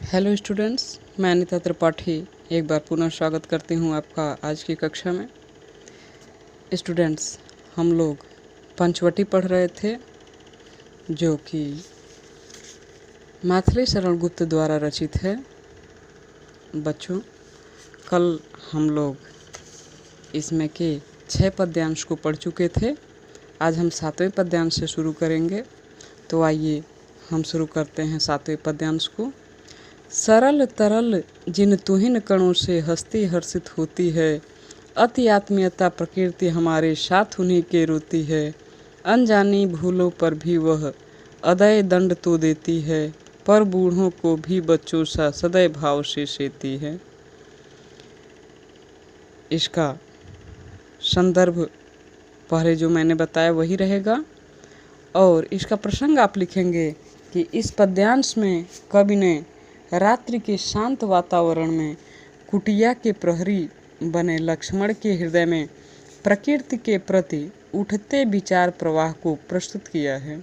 Hello students, मैं अनिता त्रिपाठी एक बार पुनः स्वागत करती हूँ आपका आज की कक्षा में। स्टूडेंट्स, हम लोग पंचवटी पढ़ रहे थे जो कि मैथिली शरण गुप्त द्वारा रचित है। बच्चों, कल हम लोग इसमें के 6 पद्यांश को पढ़ चुके थे। आज हम 7वें पद्यांश से शुरू करेंगे। तो आइए हम शुरू करते हैं 7वें पद्यांश को। सरल तरल जिन तुहिन कणों से हस्ती हर्षित होती है, अति आत्मीयता प्रकृति हमारे साथ उन्हीं के रोती है। अनजानी भूलों पर भी वह अदय दंड तो देती है, पर बूढ़ों को भी बच्चों सा सदैव भाव से सेती है। इसका संदर्भ पहले जो मैंने बताया वही रहेगा, और इसका प्रसंग आप लिखेंगे कि इस पद्यांश में कवि ने रात्रि के शांत वातावरण में कुटिया के प्रहरी बने लक्ष्मण के हृदय में प्रकृति के प्रति उठते विचार प्रवाह को प्रस्तुत किया है।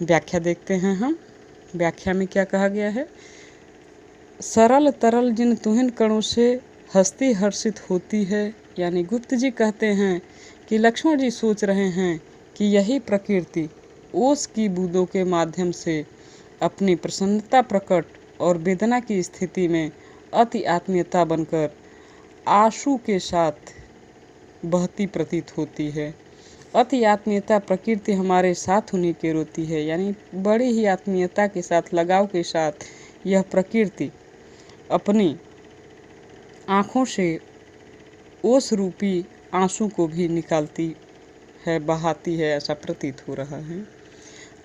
व्याख्या देखते हैं हम। व्याख्या में क्या कहा गया है? सरल तरल जिन तुहिन कणों से हस्ती हर्षित होती है, यानी गुप्त जी कहते हैं कि लक्ष्मण जी सोच रहे हैं कि यही प्रकृति ओस की बूंदों के माध्यम से अपनी प्रसन्नता प्रकट और वेदना की स्थिति में अति आत्मीयता बनकर आंसू के साथ बहती प्रतीत होती है। अति आत्मीयता प्रकृति हमारे साथ उन्हीं के रोती है, यानी बड़ी ही आत्मीयता के साथ, लगाव के साथ यह प्रकृति अपनी आँखों से ओस रूपी आंसू को भी निकालती है, बहाती है, ऐसा प्रतीत हो रहा है।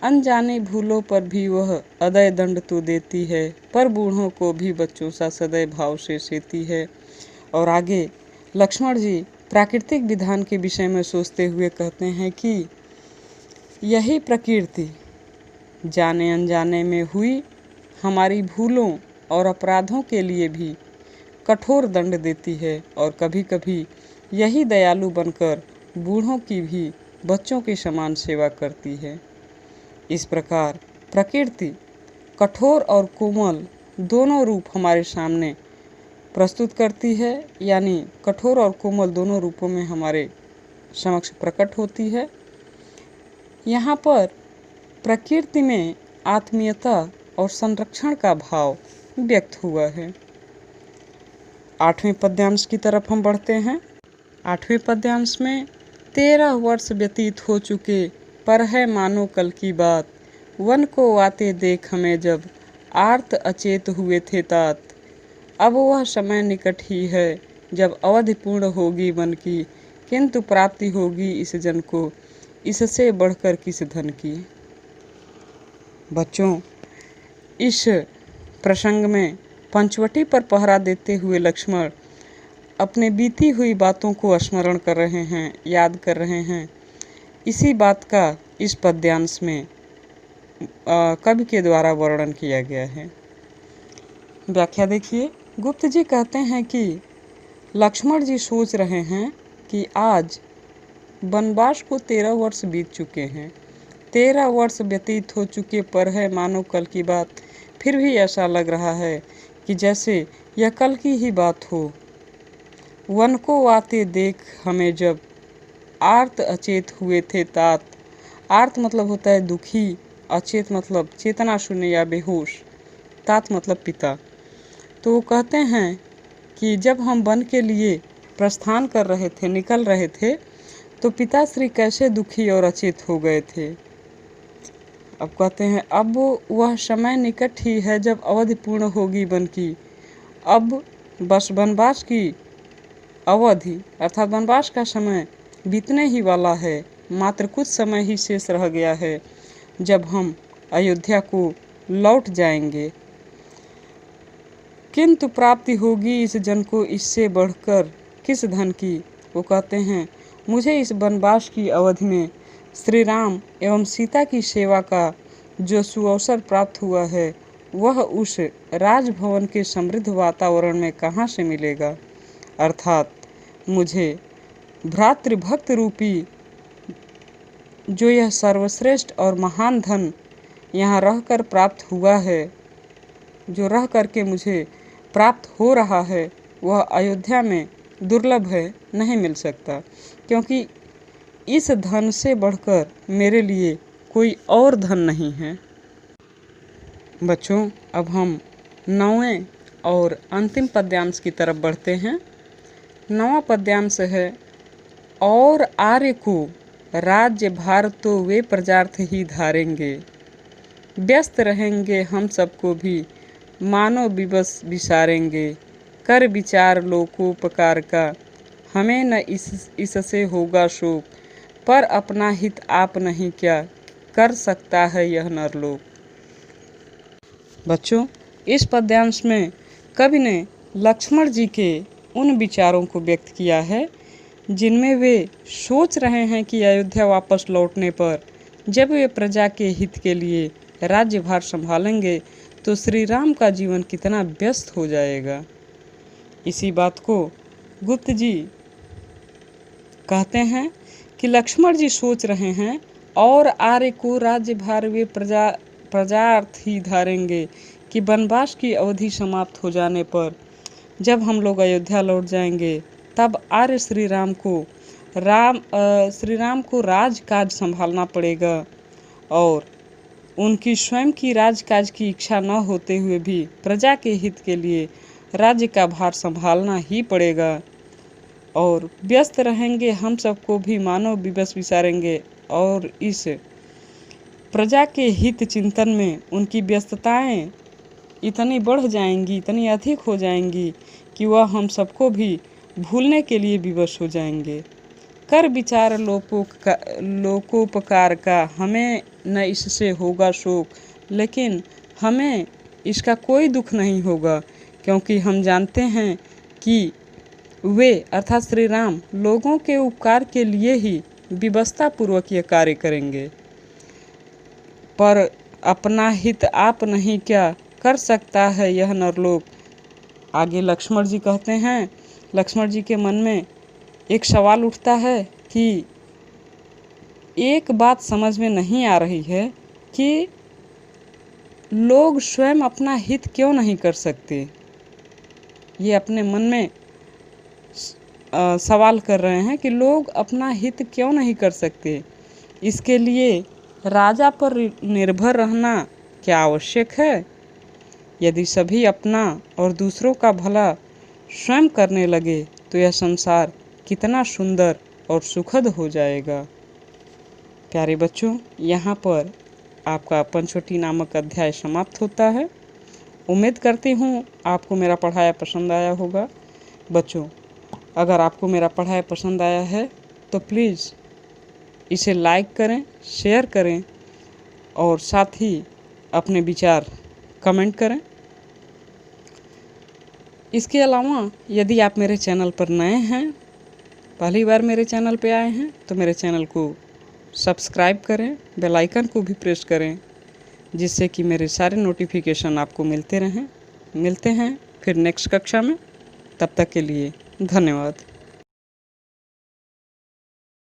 अनजाने भूलों पर भी वह अदय दंड तो देती है, पर बूढ़ों को भी बच्चों सा सदैव भाव से सेती है। और आगे लक्ष्मण जी प्राकृतिक विधान के विषय में सोचते हुए कहते हैं कि यही प्रकृति जाने अनजाने में हुई हमारी भूलों और अपराधों के लिए भी कठोर दंड देती है, और कभी कभी यही दयालु बनकर बूढ़ों की भी बच्चों के समान सेवा करती है। इस प्रकार प्रकृति कठोर और कोमल दोनों रूप हमारे सामने प्रस्तुत करती है, यानी कठोर और कोमल दोनों रूपों में हमारे समक्ष प्रकट होती है। यहाँ पर प्रकृति में आत्मीयता और संरक्षण का भाव व्यक्त हुआ है। 8वें पद्यांश की तरफ हम बढ़ते हैं। 8वें पद्यांश में 13 वर्ष व्यतीत हो चुके, पर है मानो कल की बात, वन को आते देख हमें जब आर्त अचेत हुए थे तात। अब वह समय निकट ही है जब अवधि पूर्ण होगी वन की, किंतु प्राप्ति होगी इस जन को इससे बढ़कर किस धन की। बच्चों, इस प्रसंग में पंचवटी पर पहरा देते हुए लक्ष्मण अपने बीती हुई बातों को स्मरण कर रहे हैं, याद कर रहे हैं। इसी बात का इस पद्यांश में कवि के द्वारा वर्णन किया गया है। व्याख्या देखिए। गुप्त जी कहते हैं कि लक्ष्मण जी सोच रहे हैं कि आज वनवास को 13 वर्ष बीत चुके हैं, 13 वर्ष व्यतीत हो चुके, पर है मानो कल की बात। फिर भी ऐसा लग रहा है कि जैसे यह कल की ही बात हो। वन को आते देख हमें जब आर्त अचेत हुए थे तात। आर्त मतलब होता है दुखी, अचेत मतलब चेतना शून्य या बेहोश, तात मतलब पिता। तो वो कहते हैं कि जब हम वन के लिए प्रस्थान कर रहे थे, निकल रहे थे, तो पिताश्री कैसे दुखी और अचेत हो गए थे। अब कहते हैं अब वह समय निकट ही है जब अवधि पूर्ण होगी वन की। अब बस वनवास की अवधि अर्थात वनवास का समय बीतने ही वाला है, मात्र कुछ समय ही शेष रह गया है जब हम अयोध्या को लौट जाएंगे, किंतु प्राप्ति होगी इस जन को इससे बढ़कर किस धन की। वो कहते हैं मुझे इस वनवास की अवधि में श्री राम एवं सीता की सेवा का जो सुअवसर प्राप्त हुआ है, वह उस राजभवन के समृद्ध वातावरण में कहाँ से मिलेगा। अर्थात मुझे भ्रातृभक्त रूपी जो यह सर्वश्रेष्ठ और महान धन यहाँ रहकर प्राप्त हुआ है, जो रह करके मुझे प्राप्त हो रहा है वह अयोध्या में दुर्लभ है, नहीं मिल सकता, क्योंकि इस धन से बढ़कर मेरे लिए कोई और धन नहीं है। बच्चों, अब हम 9वें और अंतिम पद्यांश की तरफ बढ़ते हैं। 9वां पद्यांश है, और आर्य को राज्य भार तो वे प्रजार्थ ही धारेंगे, व्यस्त रहेंगे हम सबको भी मानो विवश विसारेंगे, कर विचार लोकोपकार का हमें न इससे होगा शोक, पर अपना हित आप नहीं क्या कर सकता है यह नरलोक। बच्चों, इस पद्यांश में कवि ने लक्ष्मण जी के उन विचारों को व्यक्त किया है जिनमें वे सोच रहे हैं कि अयोध्या वापस लौटने पर जब वे प्रजा के हित के लिए राज्यभार संभालेंगे तो श्री राम का जीवन कितना व्यस्त हो जाएगा। इसी बात को गुप्त जी कहते हैं कि लक्ष्मण जी सोच रहे हैं, और आर्य को राज्यभार वे प्रजार्थ ही धारेंगे, कि वनवास की अवधि समाप्त हो जाने पर जब हम लोग अयोध्या लौट जाएंगे तब आर्य श्री राम को राजकाज संभालना पड़ेगा, और उनकी स्वयं की राजकाज की इच्छा न होते हुए भी प्रजा के हित के लिए राज्य का भार संभालना ही पड़ेगा, और व्यस्त रहेंगे हम सबको भी मानव विवश विसारेंगे। और इस प्रजा के हित चिंतन में उनकी व्यस्तताएं इतनी बढ़ जाएंगी, इतनी अधिक हो जाएंगी कि वह हम सबको भी भूलने के लिए विवश हो जाएंगे। कर विचार लोकोपकार का हमें न इससे होगा शोक, लेकिन हमें इसका कोई दुख नहीं होगा, क्योंकि हम जानते हैं कि वे अर्थात श्री राम लोगों के उपकार के लिए ही विवशता पूर्वक यह कार्य करेंगे। पर अपना हित आप नहीं क्या कर सकता है यह नरलोक। आगे लक्ष्मण जी कहते हैं, लक्ष्मण जी के मन में एक सवाल उठता है कि एक बात समझ में नहीं आ रही है कि लोग स्वयं अपना हित क्यों नहीं कर सकते। ये अपने मन में सवाल कर रहे हैं कि लोग अपना हित क्यों नहीं कर सकते। इसके लिए राजा पर निर्भर रहना क्या आवश्यक है? यदि सभी अपना और दूसरों का भला स्वयं करने लगे तो यह संसार कितना सुंदर और सुखद हो जाएगा। प्यारे बच्चों, यहाँ पर आपका पंचवटी नामक अध्याय समाप्त होता है। उम्मीद करती हूँ आपको मेरा पढ़ाया पसंद आया होगा। बच्चों, अगर आपको मेरा पढ़ाया पसंद आया है तो प्लीज़ इसे लाइक करें, शेयर करें और साथ ही अपने विचार कमेंट करें। इसके अलावा यदि आप मेरे चैनल पर नए हैं, पहली बार मेरे चैनल पे आए हैं, तो मेरे चैनल को सब्सक्राइब करें, बेल आइकन को भी प्रेस करें, जिससे कि मेरे सारे नोटिफिकेशन आपको मिलते रहें। मिलते हैं फिर नेक्स्ट कक्षा में, तब तक के लिए धन्यवाद।